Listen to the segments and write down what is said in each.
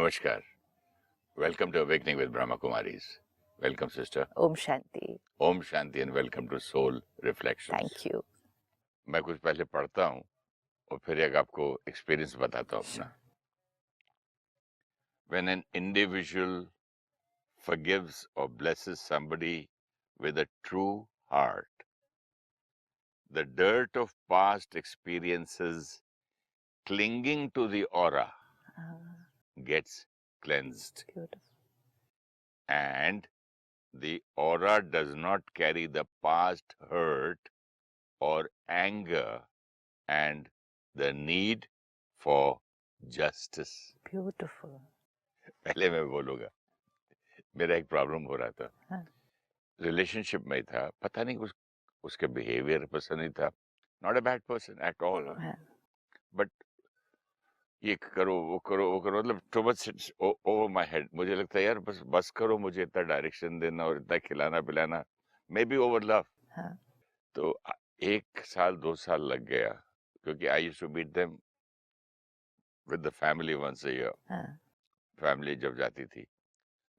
Namaskar. Welcome to Awakening with Brahma Kumaris. Welcome, sister. Om Shanti. Om Shanti and welcome to Soul Reflections. Thank you. मैं कुछ पहले पढ़ता हूँ और फिर एक आपको एक्सपीरियंस बताता हूँ अपना. When an individual forgives or blesses somebody with a true heart, the dirt of past experiences clinging to the aura gets cleansed. Beautiful. And the aura does not carry the past hurt or anger and the need for justice. Beautiful. पहले मैं बोलूंगा, मेरा एक problem हो रहा था. हाँ. Relationship में था, पता नहीं उसके बिहेवियर पसंद नहीं था. Not a bad person at all, but ये करो वो करो वो करो, मतलब too much over my head. मुझे लगता है यार बस करो, मुझे इतना डायरेक्शन देना और इतना खिलाना पिलाना, मे बी ओवर लव. तो 1 साल 2 साल लग गया, क्योंकि I used to meet them with the family once a year. Family जब जाती थी,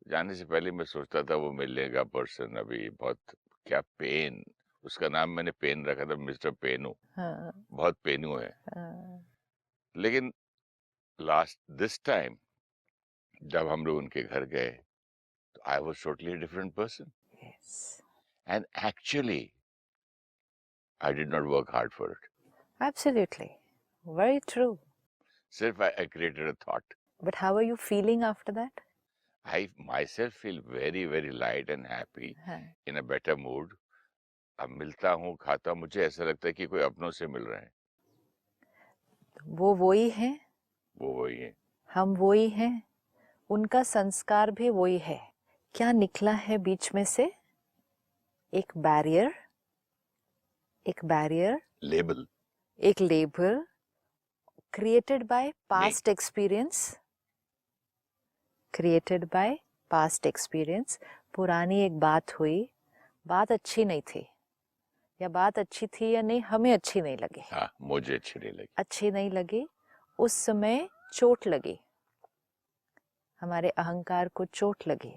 जाने से पहले मैं सोचता था वो मिलेगा पर्सन. अभी बहुत क्या पेन, उसका नाम मैंने पेन रखा था, मिस्टर पेनू. बहुत पेनू है. लेकिन लास्ट दिस टाइम जब हम लोग उनके घर गए तो I was totally different person. And actually I did not work hard for it. Absolutely. Very true. सिर्फ I created a thought. But how are you feeling after that? I myself feel very very light and happy, in a better mood. अब मिलता हूँ, खाता हूँ, मुझे ऐसा लगता है कि कोई अपनों से मिल रहे हैं. वो वही हैं, वो वही है, हम वही हैं, उनका संस्कार भी वही है. क्या निकला है बीच में से? एक बैरियर, लेबल, एक label created by past experience. पुरानी एक बात हुई, बात अच्छी नहीं थी, या बात अच्छी थी या नहीं हमें अच्छी नहीं लगी. मुझे अच्छी नहीं लगी. उस समय चोट लगी, हमारे अहंकार को चोट लगी,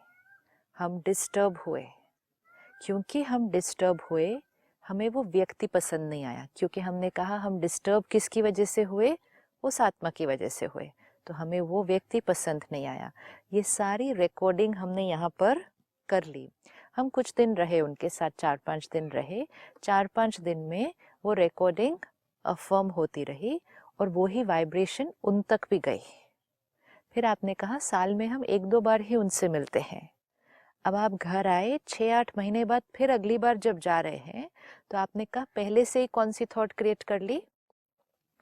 हम डिस्टर्ब हुए. क्योंकि हम डिस्टर्ब हुए, हमें वो व्यक्ति पसंद नहीं आया, क्योंकि हमने कहा हम डिस्टर्ब किसकी वजह से हुए, उस आत्मा की वजह से हुए, तो हमें वो व्यक्ति पसंद नहीं आया. ये सारी रिकॉर्डिंग हमने यहाँ पर कर ली. हम कुछ दिन रहे उनके साथ, 4-5 दिन रहे. 4-5 दिन में वो रिकॉर्डिंग अफर्म होती रही और वो ही वाइब्रेशन उन तक भी गई. फिर आपने कहा साल में हम 1-2 बार ही उनसे मिलते हैं. अब आप घर आए 6-8 महीने बाद, फिर अगली बार जब जा रहे हैं तो आपने कहा पहले से ही कौन सी थॉट क्रिएट कर ली,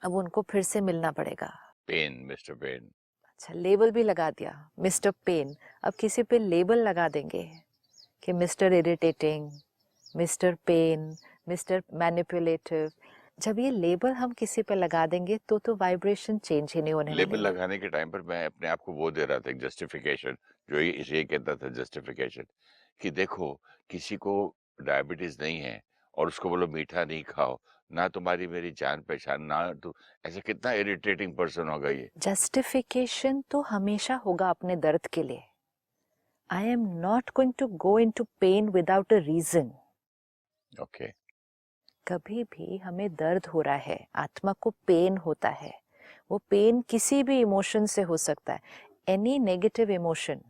अब उनको फिर से मिलना पड़ेगा. Pain, mister pain. अच्छा, लेबल भी लगा दिया, मिस्टर पेन. अब किसी पे लेबल लगा देंगे कि mister irritating, mister pain, mister manipulative. जब ये लेबल हम किसी पे लगा देंगे तो वाइब्रेशन चेंज ही नहीं होने वाली. लेबल लगाने के टाइम पर मैं अपने आप को वो दे रहा था, एक जस्टिफिकेशन, जो ये कहता था जस्टिफिकेशन, कि देखो किसी को डायबिटीज नहीं है और उसको बोलो मीठा नहीं खाओ, ना तुम्हारी मेरी जान पहचान, ना तो ऐसा कितना इरिटेटिंग पर्सन होगा ये. जस्टिफिकेशन तो हमेशा होगा अपने दर्द के लिए. I am not going to go into pain without a reason. Okay. कभी भी हमें दर्द हो रहा है, आत्मा को पेन होता है, वो पेन किसी भी इमोशन से हो सकता है. एनी नेगेटिव इमोशन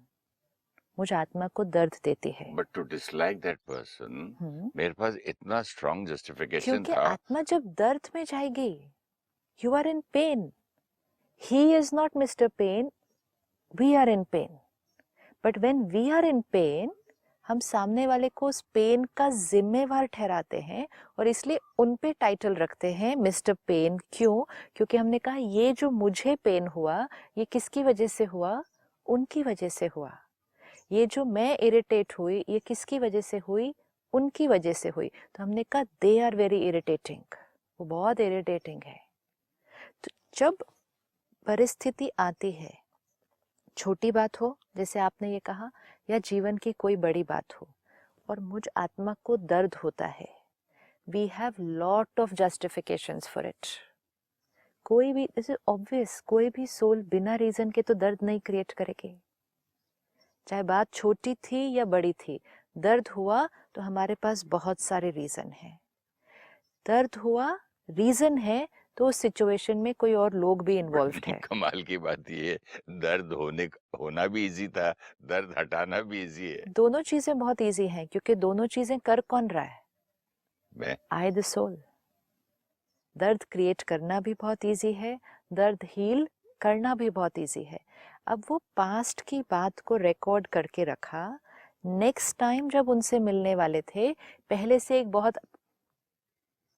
मुझे आत्मा को दर्द देती है. But to dislike that person, मेरे पास इतना स्ट्रॉन्ग जस्टिफिकेशन क्योंकि था. आत्मा जब दर्द में जाएगी, you are in pain. He is not mister pain, we are in pain. But when we are in pain, हम सामने वाले को उस पेन का जिम्मेवार ठहराते हैं और इसलिए उन पे टाइटल रखते हैं मिस्टर पेन. क्यों? क्योंकि हमने कहा ये जो मुझे पेन हुआ, ये किसकी वजह से हुआ, उनकी वजह से हुआ. ये जो मैं इरिटेट हुई, ये किसकी वजह से हुई, उनकी वजह से हुई. तो हमने कहा दे आर वेरी इरिटेटिंग, वो बहुत इरिटेटिंग है. तो जब परिस्थिति आती है, छोटी बात हो जैसे आपने ये कहा, या जीवन की कोई बड़ी बात हो, और मुझ आत्मा को दर्द होता है, we have lot of justifications for it. कोई भी, इज ऑब्वियस, कोई भी सोल बिना रीजन के तो दर्द नहीं क्रिएट करेगी। चाहे बात छोटी थी या बड़ी थी, दर्द हुआ तो हमारे पास बहुत सारे रीजन हैं। दर्द हुआ, रीजन है, तो उस सिचुएशन में कोई और लोग भी इन्वॉल्व्ड है। कमाल की बात ये है, दर्द होना भी इजी था, दर्द हटाना भी इजी है। दोनों चीजें बहुत इजी हैं, क्योंकि दोनों चीजें कर कौन रहा है? मैं आई द सोल। दर्द क्रिएट करना भी बहुत इजी है, दर्द हील करना भी बहुत इजी है। अब वो पास्ट की बात को रिकॉर्ड करके रखा, नेक्स्ट टाइम जब उनसे मिलने वाले थे, पहले से एक बहुत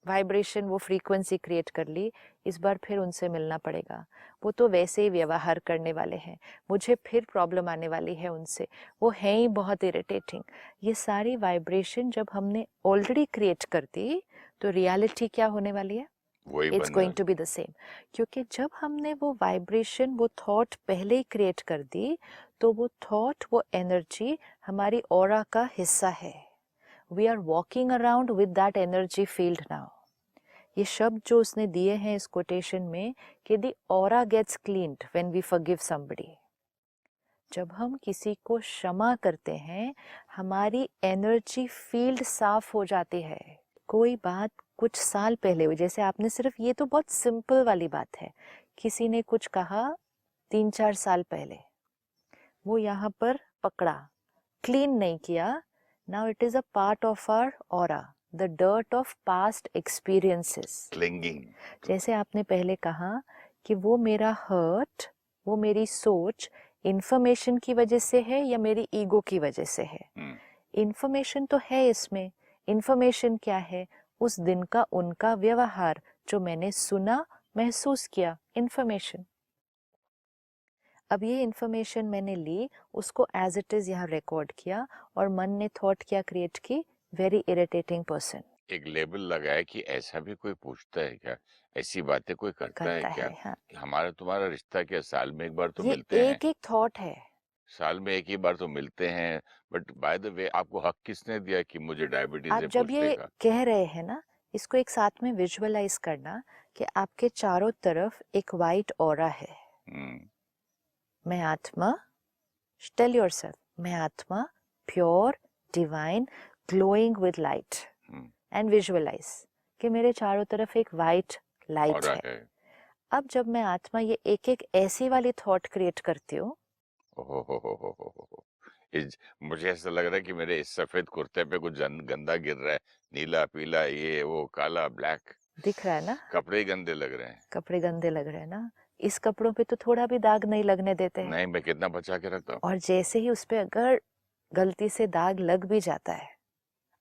वाइब्रेशन, वो फ्रीक्वेंसी क्रिएट कर ली, इस बार फिर उनसे मिलना पड़ेगा। वो तो वैसे ही व्यवहार करने वाले हैं, मुझे फिर प्रॉब्लम आने वाली है उनसे, वो हैं ही बहुत इरिटेटिंग। ये सारी वाइब्रेशन जब हमने ऑलरेडी क्रिएट कर दी, तो रियलिटी क्या होने वाली है? वही इट्स बन going to be the same. क्योंकि जब हमने वो वाइब्रेशन, वो थॉट पहले ही क्रिएट कर दी, तो वो थॉट, वो एनर्जी हमारी ऑरा का हिस्सा है। We are walking around with that energy field now. ये शब्द जो उसने दिए हैं इस कोटेशन में, कि the aura gets cleaned when we forgive somebody. जब हम किसी को क्षमा करते हैं, हमारी एनर्जी फील्ड साफ हो जाती है। कोई बात कुछ साल पहले हुई, जैसे आपने सिर्फ, ये तो बहुत सिंपल वाली बात है, किसी ने कुछ कहा 3-4 साल पहले, वो यहाँ पर पकड़ा, क्लीन नहीं किया, now it is a part of our aura, the dirt of past experiences. Clinging. जैसे आपने पहले कहा कि वो मेरा हर्ट, वो मेरी सोच इंफॉर्मेशन की वजह से है या मेरी ईगो की वजह से है? इंफॉर्मेशन तो है इसमें। इंफॉर्मेशन क्या है? उस दिन का उनका व्यवहार जो मैंने सुना, महसूस किया, इंफॉर्मेशन। अब ये इंफॉर्मेशन मैंने ली, उसको एज इट इज यहाँ रिकॉर्ड किया, और मन ने थॉट क्या क्रिएट की? Very irritating person. एक लेबल लगाया कि ऐसा भी कोई पूछता है क्या, ऐसी बातें कोई करता है क्या, हाँ। कि हमारा तुम्हारा रिश्ता क्या, साल में एक बार तो ये मिलते हैं, एक एक थॉट है। साल में एक ही बार तो मिलते हैं, बट बाय द वे आपको हक किसने दिया कि मुझे डायबिटीज आप है जब पूछने ये का? कह रहे हैं ना, इसको एक साथ में विजुअलाइज करना कि आपके चारों तरफ एक वाइट ऑरा है। मैं आत्मा, टेल योरसेल्फ, मैं आत्मा, pure, divine, glowing with light, and visualize कि मेरे चारों तरफ एक वाइट लाइट है। अब जब मैं आत्मा ये एक एक ऐसी वाली थॉट क्रिएट करती हूँ, मुझे ऐसा लग रहा है कि मेरे इस सफेद कुर्ते पे कुछ गंदा गिर रहा है, नीला पीला ये वो काला ब्लैक दिख रहा है ना? कपड़े ही गंदे लग रहे हैं। कपड़े गंदे लग रहे हैं ना? इस कपड़ों पे तो थोड़ा भी दाग नहीं लगने देते हैं। नहीं, मैं कितना बचा के रखता हूँ। और जैसे ही उस पे अगर गलती से दाग लग भी जाता है,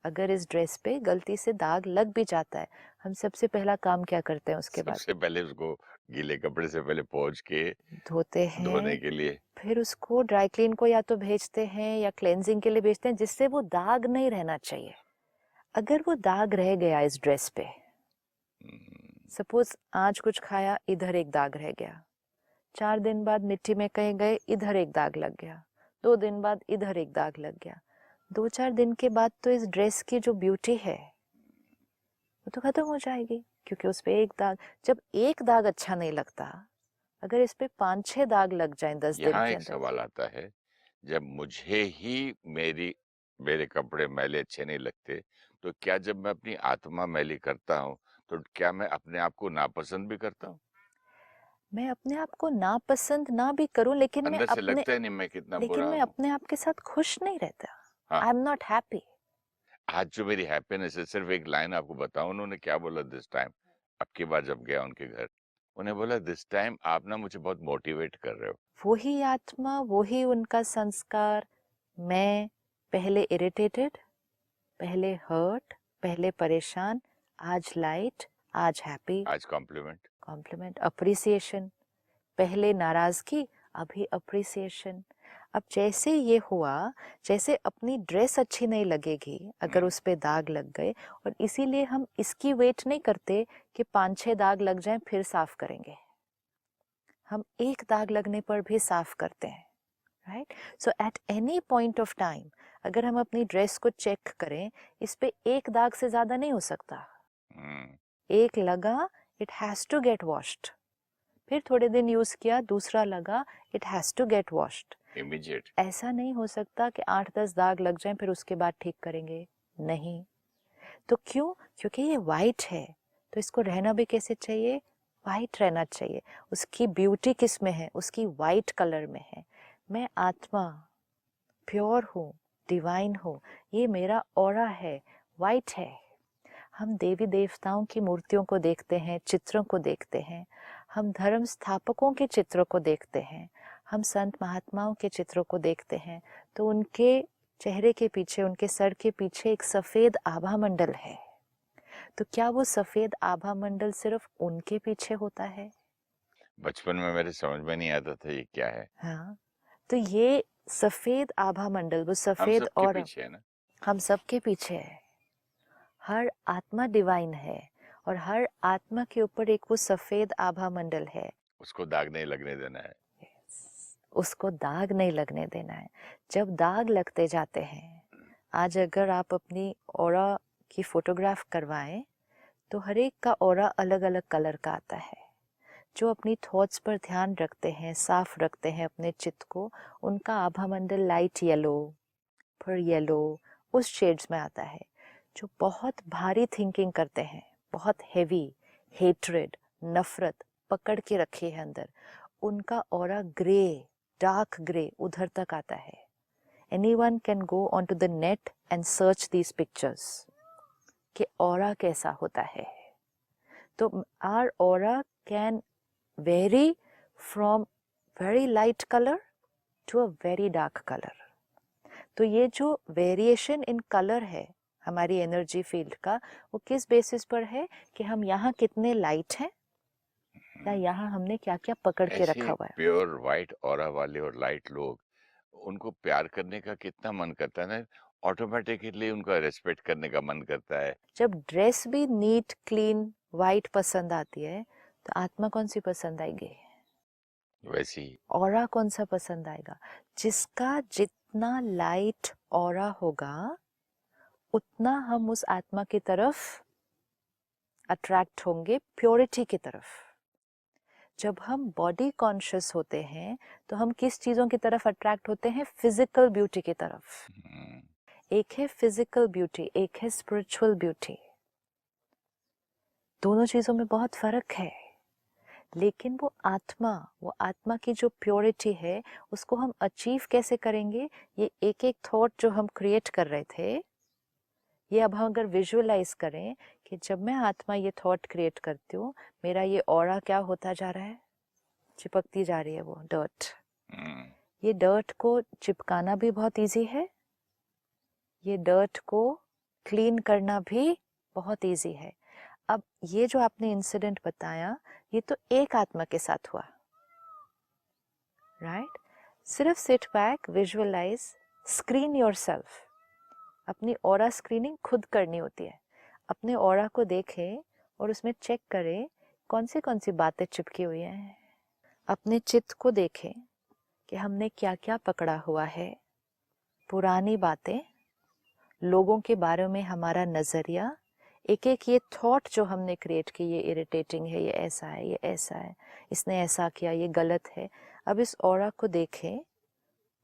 अगर इस ड्रेस पे गलती से दाग लग भी जाता है, हम सबसे पहला काम क्या करते हैं उसके बाद? सबसे पहले उसको गीले कपड़े से पहले पोंछ के धोते हैं, धोने के लिए, फिर उसको ड्राई क्लीन को या तो भेजते हैं या क्लेंजिंग के लिए भेजते हैं, जिससे वो दाग नहीं रहना चाहिए। अगर वो दाग रह गया इस ड्रेस पे, सपोज आज कुछ खाया, इधर एक दाग रह गया, 4 दिन बाद मिट्टी में कहीं गए, इधर एक दाग लग गया, 2 दिन बाद इधर एक दाग लग गया, 2-4 दिन के बाद तो इस ड्रेस की जो ब्यूटी है वो तो खत्म हो जाएगी, क्योंकि उस पे एक दाग, जब एक दाग अच्छा नहीं लगता, अगर इस पे 5-6 दाग लग जाएं 10 दिन यहाँ के एक अंदर। सवाल आता है, जब मुझे ही मेरे कपड़े मैले अच्छे नहीं लगते, तो क्या जब मैं अपनी आत्मा मैली करता हूँ, तो क्या मैं अपने आप को नापसंद भी करता हूँ? मैं अपने आप को नापसंद ना भी करूं, लेकिन अंदर से लगता है नहीं मैं कितना बुरा मैं हूँ। अपने आप के साथ खुश नहीं रहता। हाँ। I am not happy. आज जो मेरी हैप्पीनेस है, सिर्फ एक लाइन आपको बताऊं, उन्होंने क्या बोला दिस टाइम, अब की बार जब गया उनके घर, उन्हें बोला दिस टाइम आप ना मुझे बहुत मोटिवेट कर रहे हो। वही आत्मा, वही उनका संस्कार। मैं पहले इरिटेटेड, पहले हर्ट, पहले परेशान, आज लाइट, आज हैप्पी। आज कॉम्प्लीमेंट अप्रिसिएशन। पहले नाराजगी, अभी अप्रिसिएशन। अब जैसे ये हुआ, जैसे अपनी ड्रेस अच्छी नहीं लगेगी अगर उस पे दाग लग गए, और इसीलिए हम इसकी वेट नहीं करते कि 5-6 दाग लग जाएं फिर साफ करेंगे, हम एक दाग लगने पर भी साफ करते हैं, right? So at any point of time अगर हम अपनी ड्रेस को चेक करें, इस पे एक दाग से ज्यादा नहीं हो सकता। एक लगा, it has to get washed, फिर थोड़े दिन यूज किया, दूसरा लगा, it has to get washed. Immediate. ऐसा नहीं हो सकता कि 8-10 दाग लग जाएं फिर उसके बाद ठीक करेंगे, नहीं। तो क्यों? क्योंकि ये वाइट है, तो इसको रहना भी कैसे चाहिए? वाइट रहना चाहिए। उसकी ब्यूटी किस में है? उसकी वाइट कलर में है। मैं आत्मा प्योर हूँ, डिवाइन हूँ, ये मेरा ऑरा है, वाइट है। हम देवी देवताओं की मूर्तियों को देखते हैं, चित्रों को देखते हैं, हम धर्म स्थापकों के चित्रों को देखते हैं, हम संत महात्माओं के चित्रों को देखते हैं, तो उनके चेहरे के पीछे, उनके सर के पीछे एक सफेद आभा मंडल है। तो क्या वो सफेद आभा मंडल सिर्फ उनके पीछे होता है? बचपन में मेरे समझ में नहीं आता था ये क्या है। हाँ, तो ये सफेद आभा मंडल, वो हम सफेद सबके और पीछे है ना। हम सबके पीछे है। हर आत्मा डिवाइन है और हर आत्मा के ऊपर एक वो सफेद आभा मंडल है। उसको दाग नहीं लगने देना है। उसको दाग नहीं लगने देना है। जब दाग लगते जाते हैं, आज अगर आप अपनी ऑरा की फोटोग्राफ करवाएं तो हर एक का ऑरा अलग अलग कलर का आता है। जो अपनी थॉट्स पर ध्यान रखते हैं, साफ रखते हैं अपने चित्त को, उनका आभा मंडल लाइट येलो, फिर येलो, उस शेड्स में आता है। जो बहुत भारी थिंकिंग करते हैं, बहुत हेवी, हेट्रेड, नफरत पकड़ के रखे है अंदर, उनका ऑरा ग्रे, डार्क ग्रे उधर तक आता है। Anyone can go onto the net and search these pictures कि ऑरा कैसा होता है। तो our aura can vary from very light color to a very dark color। तो ये जो वेरिएशन इन कलर है हमारी एनर्जी फील्ड का, वो किस बेसिस पर है कि हम यहाँ कितने लाइट हैं या यहाँ हमने क्या क्या पकड़ के ऐसे रखा हुआ है। प्योर वाइट ऑरा वाले और लाइट लोग, उनको प्यार करने का कितना मन करता है ना, ऑटोमेटिकली उनका रेस्पेक्ट करने का मन करता है। जब ड्रेस भी नीट क्लीन वाइट पसंद आती है, तो आत्मा कौन सी पसंद आएगी? वैसे ही ऑरा कौन सा पसंद आएगा? जिसका जितना लाइट ऑरा होगा, उतना हम उस आत्मा की तरफ अट्रैक्ट होंगे, प्योरिटी की तरफ। जब हम बॉडी कॉन्शियस होते हैं तो हम किस चीजों की तरफ अट्रैक्ट होते हैं? फिजिकल ब्यूटी की तरफ। एक है फिजिकल ब्यूटी, एक है स्पिरिचुअल ब्यूटी। दोनों चीजों में बहुत फर्क है। लेकिन वो आत्मा की जो प्योरिटी है, उसको हम अचीव कैसे करेंगे? ये एक एक थॉट जो हम क्रिएट कर रहे थे, ये अब हम अगर विजुअलाइज करें कि जब मैं आत्मा ये थॉट क्रिएट करती हूँ, मेरा ये ऑरा क्या होता जा रहा है? चिपकती जा रही है वो डर्ट। ये डर्ट को चिपकाना भी बहुत इजी है, ये डर्ट को क्लीन करना भी बहुत इजी है। अब ये जो आपने इंसिडेंट बताया, ये तो एक आत्मा के साथ हुआ, राइट? सिर्फ sit back, visualize, screen yourself. अपनी ऑरा स्क्रीनिंग खुद करनी होती है। अपने ऑरा को देखें और उसमें चेक करें कौन सी बातें चिपकी हुई हैं। अपने चित्त को देखें कि हमने क्या क्या पकड़ा हुआ है, पुरानी बातें, लोगों के बारे में हमारा नजरिया, एक एक ये थॉट जो हमने क्रिएट की, ये इरिटेटिंग है, ये ऐसा है, ये ऐसा है, इसने ऐसा किया, ये गलत है। अब इस ऑरा को देखें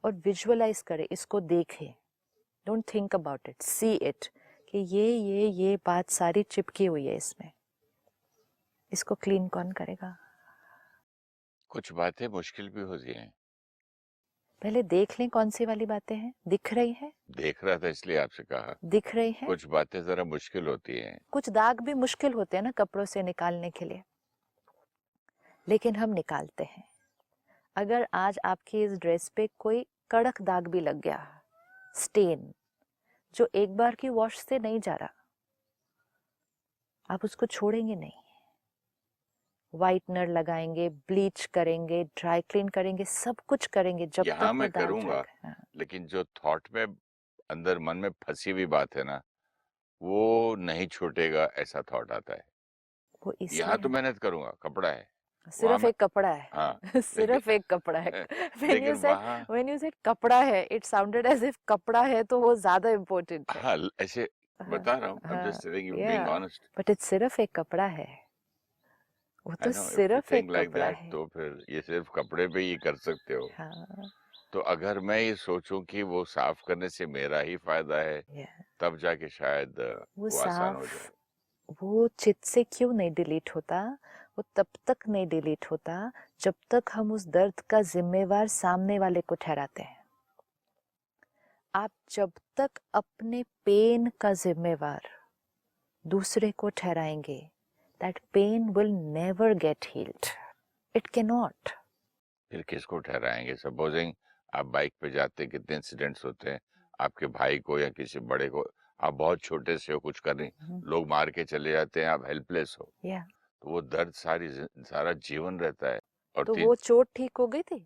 और विजुअलाइज करें, इसको देखें, don't think about it, see it, कि ये बात सारी चिपकी हुई है इसमें। इसको क्लीन कौन करेगा? कुछ बातें मुश्किल भी होती हैं। पहले देख लें कौन सी वाली बातें हैं। दिख रही है? देख रहा था इसलिए आपसे कहा। दिख रही है? कुछ बातें जरा मुश्किल होती हैं। कुछ दाग भी मुश्किल होते हैं ना कपड़ों से निकालने के लिए, लेकिन हम निकालते हैं। अगर आज आपकी इस ड्रेस पे कोई कड़क दाग भी लग गया, स्टेन, जो एक बार की वॉश से नहीं जा रहा, आप उसको छोड़ेंगे नहीं। व्हाइटनर लगाएंगे, ब्लीच करेंगे, ड्राई क्लीन करेंगे, सब कुछ करेंगे जब यहाँ तक वो मैं दाग करूंगा, जाएगा। हाँ। लेकिन जो थॉट में अंदर मन में फंसी हुई बात है ना, वो नहीं छूटेगा, ऐसा थॉट आता है। वो यहाँ तो इसलिए मेहनत करूंगा, कपड़ा है वहाँ सिर्फ मैं। एक कपड़ा है। हाँ सिर्फ एक कपड़ा है। लेकिन वहाँ when you said कपड़ा है, it sounded as if कपड़ा है तो वो ज्यादा इम्पोर्टेंट है। हाँ ऐसे हाँ, बता रहा हूँ, I'm हाँ, just telling you, being yeah, honest। but it सिर्फ एक कपड़ा है। वो आई तो नो, इफ यू सिर्फ एक थिंक लाइक कपड़ा दैट है। तो फिर ये सिर्फ कपड़े पे ही कर सकते हो। हाँ, तो अगर मैं ये सोचूं कि वो साफ करने से मेरा ही फायदा है, या तब जाके शायद वो वो आसान हो जाए। वो चित्त से क्यों नहीं डिलीट होता? वो तब तक नहीं डिलीट होता जब तक हम उस दर्द का जिम्मेवार सामने वाले को ठहराते हैं। आप जब तक अपने पेन का जिम्मेवार दूसरे को ठहराएंगे, that pain will never get healed. It cannot. फिर किसको ठहराएंगे? सपोजिंग आप बाइक पे जाते, कितने इंसिडेंट्स होते हैं, आपके भाई को या किसी बड़े को, आप बहुत छोटे से हो, कुछ कर नहीं, लोग मार के चले जाते हैं, आप हेल्पलेस हो, Yeah. तो वो दर्द सारा जीवन रहता है। और तो वो चोट ठीक हो गई थी?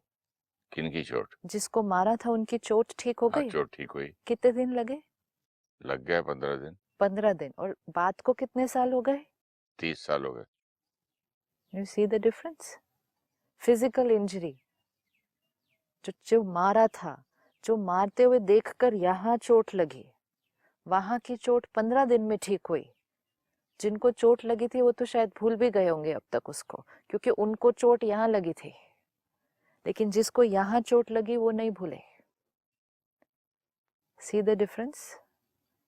किनकी चोट? जिसको मारा था उनकी चोट ठीक हो हाँ, गई? चोट ठीक हुई। कितने दिन लगे? लग गया 15 दिन। 15 दिन। और बात को कितने साल हो गए? 30 साल हो गए। You see the difference? Physical injury, जो मारा था, जो मारते हुए देखकर यहाँ चोट लगी, वहां की चोट 15 दिन में ठीक हुई। जिनको चोट लगी थी वो तो शायद भूल भी गए होंगे अब तक उसको, क्योंकि उनको चोट यहाँ लगी थी। लेकिन जिसको यहाँ चोट लगी वो नहीं भूले। See the difference?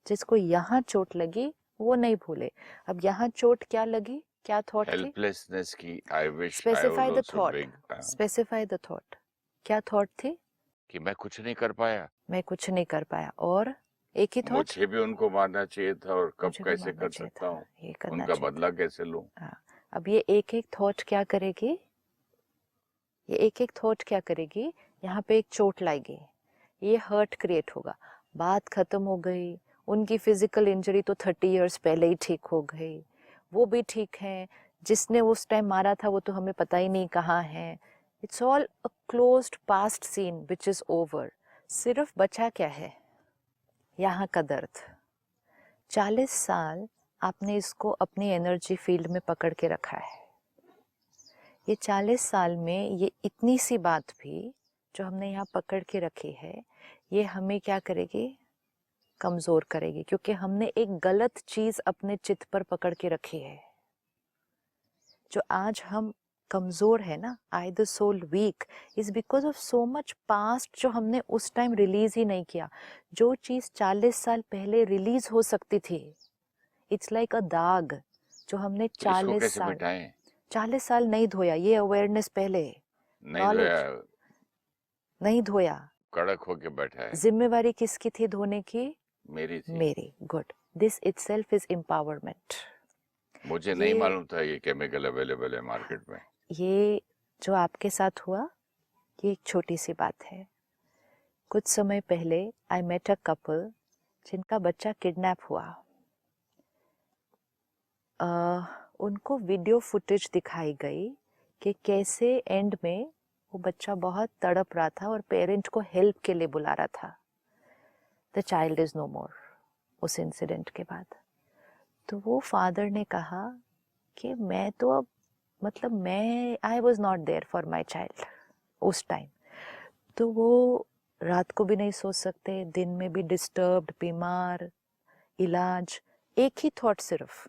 जिसको यहाँ चोट लगी वो नहीं भूले। अब यहाँ चोट क्या लगी, क्या थॉट थी? हेल्पलेसनेस की। I wish I specify was the also thought, big. Specify the thought. क्या थॉट थी? कि मैं कुछ नहीं कर पाया, मैं कुछ नहीं कर पाया। और एक ही थॉट, मुझे भी उनको मारना चाहिए था, और कब मुझे भी कैसे मारना कर चाहिए सकता था, हूँ, ये करना उनका चाहिए बदला कैसे लूं। था। हाँ, अब ये एक एक थॉट क्या करेगी? ये एक एक थॉट क्या करेगी? यहाँ पे एक चोट लाएगी, ये हर्ट क्रिएट होगा, बात खत्म हो गई। उनकी फिजिकल इंजरी तो 30 इयर्स पहले ही ठीक हो गई, वो भी ठीक है। जिसने उस टाइम मारा था वो तो हमें पता ही नहीं कहाँ है। It's all a closed past scene which is over. सिर्फ बचा क्या है? यहाँ का दर्द। 40 साल आपने इसको अपनी एनर्जी फील्ड में पकड़ के रखा है। ये 40 साल में ये इतनी सी बात भी जो हमने यहाँ पकड़ के रखी है, ये हमें क्या करेगी? कमजोर करेगी, क्योंकि हमने एक गलत चीज अपने चित्त पर पकड़ के रखी है। जो आज हम कमजोर है ना, I the soul weak, is because of so much past जो हमने उस टाइम रिलीज ही नहीं किया। जो चीज 40 साल पहले रिलीज हो सकती थी, इट्स लाइक अ दाग जो हमने तो इसको 40 कैसे साल मिटाएं? 40 साल नहीं धोया। ये अवेयरनेस पहले, नहीं नॉलेज धोया, नहीं धोया। कड़क होके बैठा है। जिम्मेवारी किसकी थी धोने की? मेरी थी। मेरी। Good, this itself is empowerment. मुझे नहीं मालूम था ये केमिकल अवेलेबल है मार्केट में। ये जो आपके साथ हुआ, ये एक छोटी सी बात है। कुछ समय पहले आई मेट अ कपल जिनका बच्चा किडनैप हुआ। उनको वीडियो फुटेज दिखाई गई कि कैसे एंड में वो बच्चा बहुत तड़प रहा था और पेरेंट को हेल्प के लिए बुला रहा था। द चाइल्ड इज नो मोर। उस इंसिडेंट के बाद तो वो फादर ने कहा कि मैं तो अब मतलब मैं I was not there for my child उस टाइम। तो वो रात को भी नहीं सो सकते, दिन में भी डिस्टर्ब्ड, बीमार, इलाज। एक ही थॉट सिर्फ,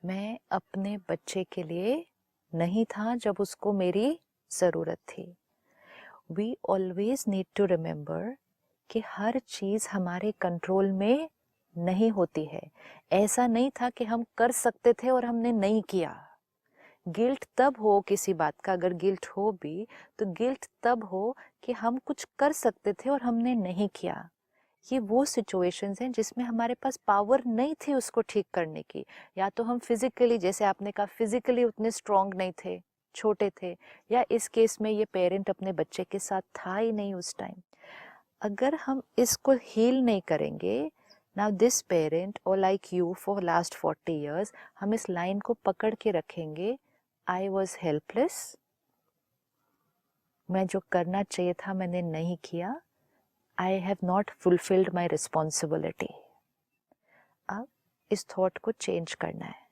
मैं अपने बच्चे के लिए नहीं था जब उसको मेरी ज़रूरत थी। We always need to remember कि हर चीज़ हमारे कंट्रोल में नहीं होती है। ऐसा नहीं था कि हम कर सकते थे और हमने नहीं किया। गिल्ट तब हो किसी बात का, अगर गिल्ट हो भी तो गिल्ट तब हो कि हम कुछ कर सकते थे और हमने नहीं किया। ये वो सिचुएशंस हैं जिसमें हमारे पास पावर नहीं थी उसको ठीक करने की। या तो हम फिजिकली, जैसे आपने कहा, फिजिकली उतने स्ट्रांग नहीं थे, छोटे थे, या इस केस में ये पेरेंट अपने बच्चे के साथ था ही नहीं उस टाइम। अगर हम इसको हील नहीं करेंगे, नाउ दिस पेरेंट और like you for last 40 years, हम इस लाइन को पकड़ के रखेंगे, आई वॉज हेल्पलेस, मैं जो करना चाहिए था मैंने नहीं किया, I have not fulfilled my responsibility. अब इस थॉट को चेंज करना है।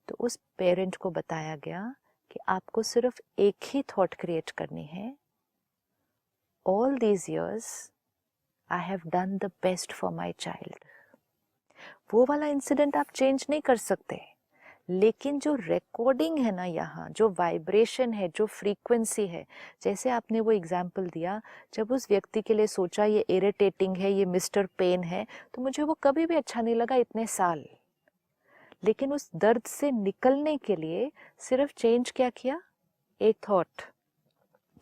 तो उस पेरेंट को बताया गया कि आपको सिर्फ एक ही थॉट क्रिएट करनी है, all these years I have done the best for my child. वो वाला इंसिडेंट आप चेंज नहीं कर सकते, लेकिन जो रिकॉर्डिंग है ना, यहाँ जो वाइब्रेशन है, जो फ्रीक्वेंसी है, जैसे आपने वो एग्जाम्पल दिया, जब उस व्यक्ति के लिए सोचा ये इरिटेटिंग है, ये मिस्टर पेन है, तो मुझे वो कभी भी अच्छा नहीं लगा इतने साल। लेकिन उस दर्द से निकलने के लिए सिर्फ चेंज क्या किया, एक थॉट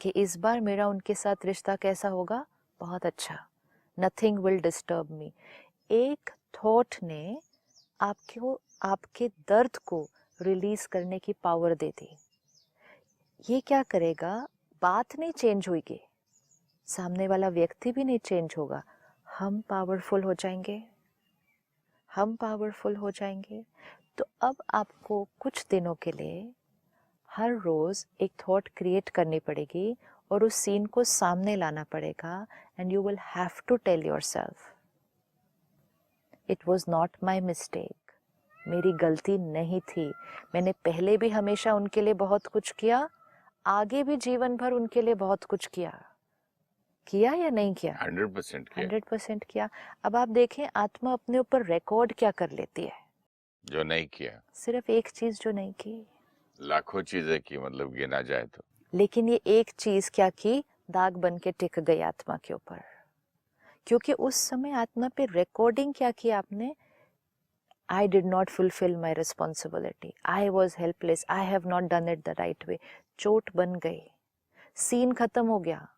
कि इस बार मेरा उनके साथ रिश्ता कैसा होगा, बहुत अच्छा, नथिंग विल डिस्टर्ब मी। एक थॉट ने आपको, आपके दर्द को रिलीज करने की पावर दे दी। ये क्या करेगा, बात नहीं चेंज होगी, सामने वाला व्यक्ति भी नहीं चेंज होगा, हम पावरफुल हो जाएंगे, हम पावरफुल हो जाएंगे। तो अब आपको कुछ दिनों के लिए हर रोज एक थॉट क्रिएट करनी पड़ेगी और उस सीन को सामने लाना पड़ेगा, and you will have to tell yourself, it was not my mistake, मेरी गलती नहीं थी, मैंने पहले भी हमेशा उनके लिए बहुत कुछ किया, आगे भी जीवन भर उनके लिए बहुत कुछ किया, किया या नहीं किया, 100% किया, 100% किया। अब आप देखें आत्मा अपने ऊपर रिकॉर्ड क्या कर लेती है, जो नहीं किया। सिर्फ एक चीज जो नहीं की, लाखों चीजें की, मतलब गिना जाए तो। लेकिन ये एक चीज क्या की, दाग बन के टिक गई आत्मा के ऊपर, क्योंकि उस समय आत्मा पे रिकॉर्डिंग क्या की आपने, I did not fulfill my responsibility. I was helpless. I have not done it the right way. चोट बन गई, सीन खत्म हो गया,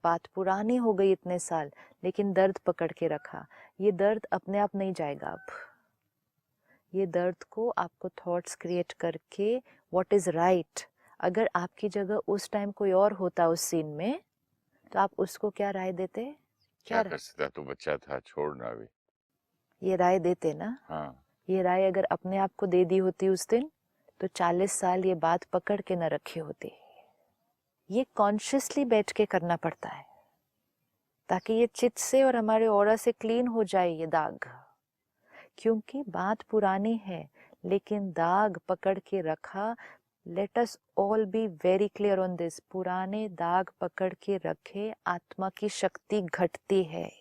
बात पुरानी हो गई इतने साल, लेकिन दर्द पकड़ के रखा। ये दर्द अपने आप नहीं जाएगा अब, ये दर्द को आपको थॉट्स क्रिएट करके व्हाट इज राइट, अगर आपकी जगह उस टाइम कोई और होता उस सीन में, तो आप उसको क्या राय देते, क्या कर सकता, तो बच्चा था, छोड़ना भी। ये राय देते ना। हाँ, ये राय अगर अपने आप को दे दी होती उस दिन, तो 40 साल ये बात पकड़ के न रखी होती। ये कॉन्शियसली बैठ के करना पड़ता है, ताकि ये चित्त से और हमारे ऑरा से क्लीन हो जाए ये दाग, क्योंकि बात पुरानी है लेकिन दाग पकड़ के रखा। Let us all be very clear on this, पुराने दाग पकड़ के रखे आत्मा की शक्ति घटती है।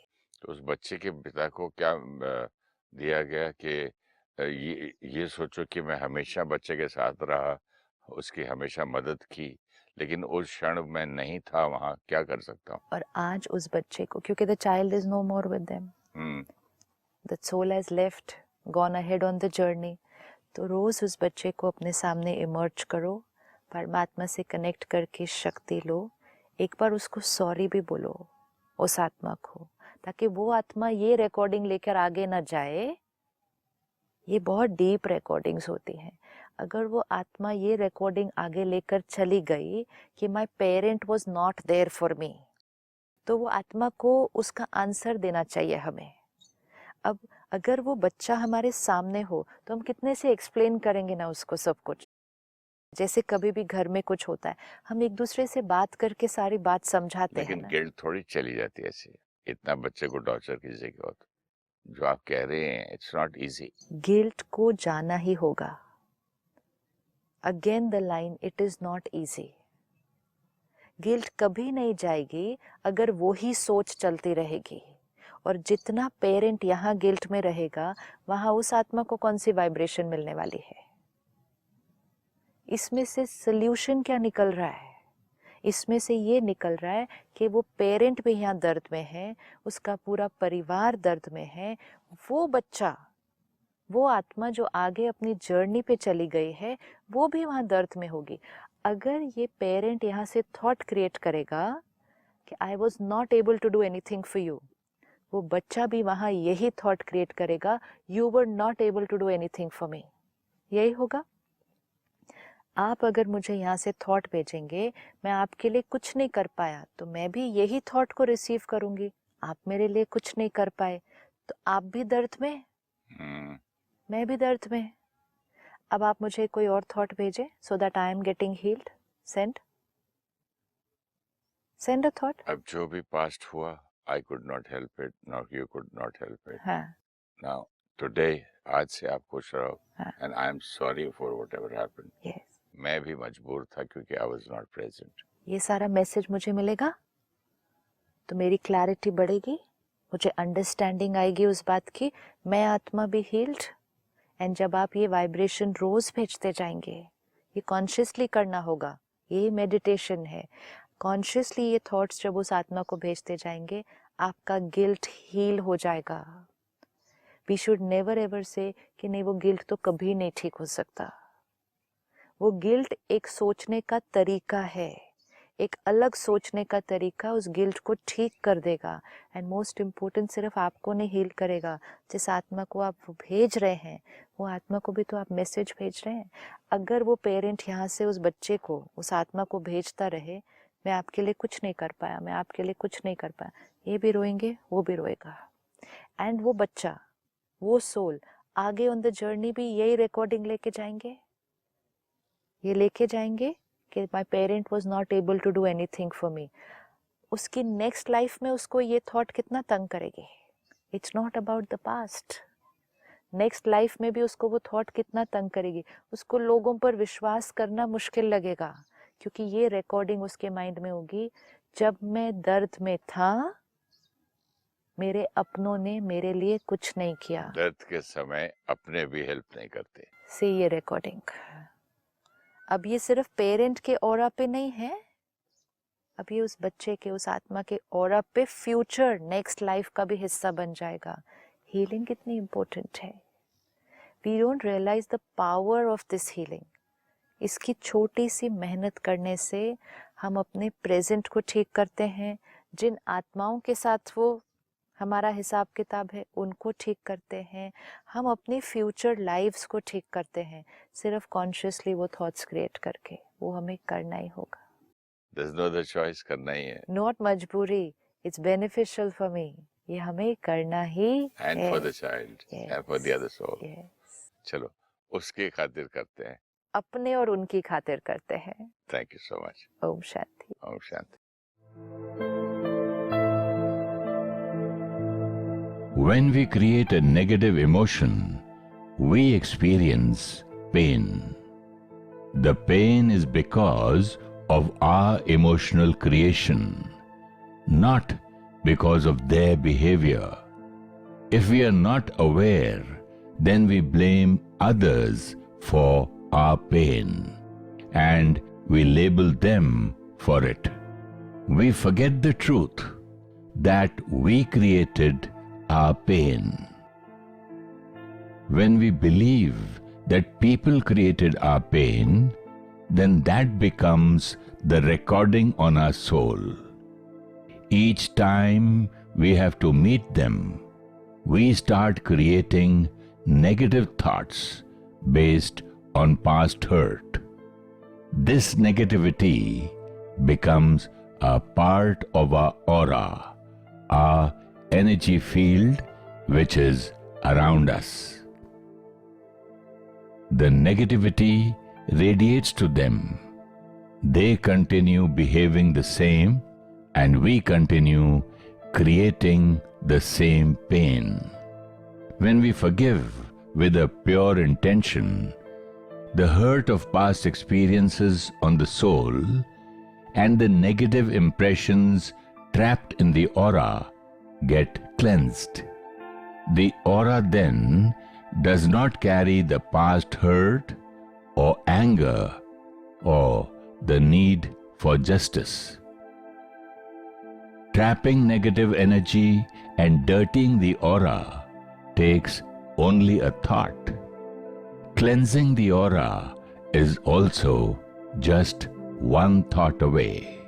तो उस बच्चे के पिता को क्या दिया गया कि ये सोचो कि मैं हमेशा बच्चे के साथ रहा, उसकी हमेशा मदद की, लेकिन उस क्षण मैं नहीं था वहां, क्या कर सकता हूँ। और आज उस बच्चे को, क्योंकि the child is no more with them, the soul has left, gone ahead on the journey, तो रोज उस बच्चे को अपने सामने इमर्ज करो, परमात्मा से कनेक्ट करके शक्ति लो, एक बार उसको सॉरी भी बोलो उस आत्मा को, ताकि वो आत्मा ये रिकॉर्डिंग लेकर आगे ना जाए। ये बहुत डीप रिकॉर्डिंग्स होती हैं, अगर वो आत्मा ये रिकॉर्डिंग आगे लेकर चली गई कि my parent was not there for me, तो वो आत्मा को उसका आंसर देना चाहिए हमें। अब अगर वो बच्चा हमारे सामने हो तो हम कितने से एक्सप्लेन करेंगे ना उसको सब कुछ। जैसे कभी भी घर में कुछ होता है, हम एक दूसरे से बात करके सारी बात समझाते हैं लेकिन ना। गिल्ट थोड़ी चली जाती है ऐसे, इतना बच्चे को टॉर्चर कीजिएगा तो। जो आप कह रहे हैं, इट्स नॉट इजी। गिल्ट को जाना ही होगा। Again the line, it is not easy. Guilt कभी नहीं जाएगी अगर वो ही सोच चलती रहेगी, और जितना पेरेंट यहाँ गिल्ट में रहेगा, वहां उस आत्मा को कौन सी वाइब्रेशन मिलने वाली है। इसमें से सल्यूशन क्या निकल रहा है, इसमें से ये निकल रहा है कि वो पेरेंट भी यहाँ दर्द में है, उसका पूरा परिवार दर्द में है, वो बच्चा, वो आत्मा जो आगे अपनी जर्नी पे चली गई है, वो भी वहाँ दर्द में होगी। अगर ये पेरेंट यहाँ से थॉट क्रिएट करेगा कि I was not able to do anything for you, वो बच्चा भी वहाँ यही थॉट क्रिएट करेगा, you were not able to do anything for me. यही होगा। आप अगर मुझे यहाँ से थॉट भेजेंगे मैं आपके लिए कुछ नहीं कर पाया, तो मैं भी यही थॉट को रिसीव करूंगी, आप मेरे लिए कुछ नहीं कर पाए, तो आप भी दर्द में, मैं भी दर्द में। अब आप मुझे कोई और थॉट भेजें so that I am getting heeled. Send a thought. अब जो भी पास्ट हुआ, I could not help it, not you could not help it. हाँ, नाउ टुडे, आज से आप खुश रहो, हाँ, and I am sorry for whatever happened. Yes. मैं भी मजबूर था क्योंकि आई वाज नॉट प्रेजेंट। ये सारा मैसेज मुझे मिलेगा तो मेरी क्लैरिटी बढ़ेगी, मुझे अंडरस्टैंडिंग आएगी उस बात की, मैं आत्मा भी हील्ड, एंड जब आप ये वाइब्रेशन रोज भेजते जाएंगे, ये कॉन्शियसली करना होगा, ये मेडिटेशन है, कॉन्शियसली ये थॉट्स जब उस आत्मा को भेजते जाएंगे, आपका गिल्ट हील हो जाएगा। वी शुड नेवर एवर से कि नहीं वो गिल्ट तो कभी नहीं ठीक हो सकता। वो गिल्ट एक सोचने का तरीका है, एक अलग सोचने का तरीका उस गिल्ट को ठीक कर देगा। एंड मोस्ट इम्पोर्टेंट, सिर्फ आपको नहीं हील करेगा, जिस आत्मा को आप भेज रहे हैं वो आत्मा को भी तो आप मैसेज भेज रहे हैं। अगर वो पेरेंट यहाँ से उस बच्चे को, उस आत्मा को भेजता रहे, मैं आपके लिए कुछ नहीं कर पाया, मैं आपके लिए कुछ नहीं कर पाया, ये भी रोएंगे, वो भी रोएगा। एंड वो बच्चा, वो सोल आगे ऑन द जर्नी भी यही रिकॉर्डिंग लेके जाएंगे, ये लेके जाएंगे कि my parent was not able to do anything for me. उसकी नेक्स्ट लाइफ में उसको ये थॉट कितना तंग करेगी। It's not about the past, next life में भी उसको वो थॉट कितना तंग करेगी। उसको लोगों पर विश्वास करना मुश्किल लगेगा, क्योंकि ये रिकॉर्डिंग उसके माइंड में होगी, जब मैं दर्द में था मेरे अपनों ने मेरे लिए कुछ नहीं किया। दर्द के समय अपने भी हेल्प नहीं करते। से ये रिकॉर्डिंग अब ये सिर्फ पेरेंट के ऑरा पे नहीं है, अब ये उस बच्चे के, उस आत्मा के ऑरा पे फ्यूचर नेक्स्ट लाइफ का भी हिस्सा बन जाएगा। हीलिंग कितनी इम्पोर्टेंट है। We don't realize the power of this healing. इसकी छोटी सी मेहनत करने से हम अपने प्रेजेंट को ठीक करते हैं, जिन आत्माओं के साथ वो हमारा हिसाब किताब है उनको ठीक करते हैं, हम अपनी फ्यूचर लाइव्स को ठीक करते हैं, सिर्फ कॉन्शियसली वो थॉट्स क्रिएट करके। वो हमें करना ही होगा। There's no other choice, करना ही है। नॉट मजबूरी, इट्स बेनिफिशियल फॉर मी, ये हमें करना ही And है। for the child, and for the other soul. Yes. चलो उसके खातिर करते हैं। अपने और उनकी खातिर करते हैं। Thank you so much. Om Shanti. Om Shanti. When we create a negative emotion, we experience pain. The pain is because of our emotional creation, not because of their behavior. If we are not aware, then we blame others for our pain, and we label them for it. We forget the truth that we created our pain. When we believe that people created our pain, then that becomes the recording on our soul. Each time we have to meet them, we start creating negative thoughts based on past hurt. This negativity becomes a part of our aura, our energy field which is around us. The negativity radiates to them. They continue behaving the same, and we continue creating the same pain. When we forgive with a pure intention, the hurt of past experiences on the soul and the negative impressions trapped in the aura get cleansed. The aura then does not carry the past hurt or anger or the need for justice. Trapping negative energy and dirtying the aura takes only a thought. Cleansing the aura is also just one thought away.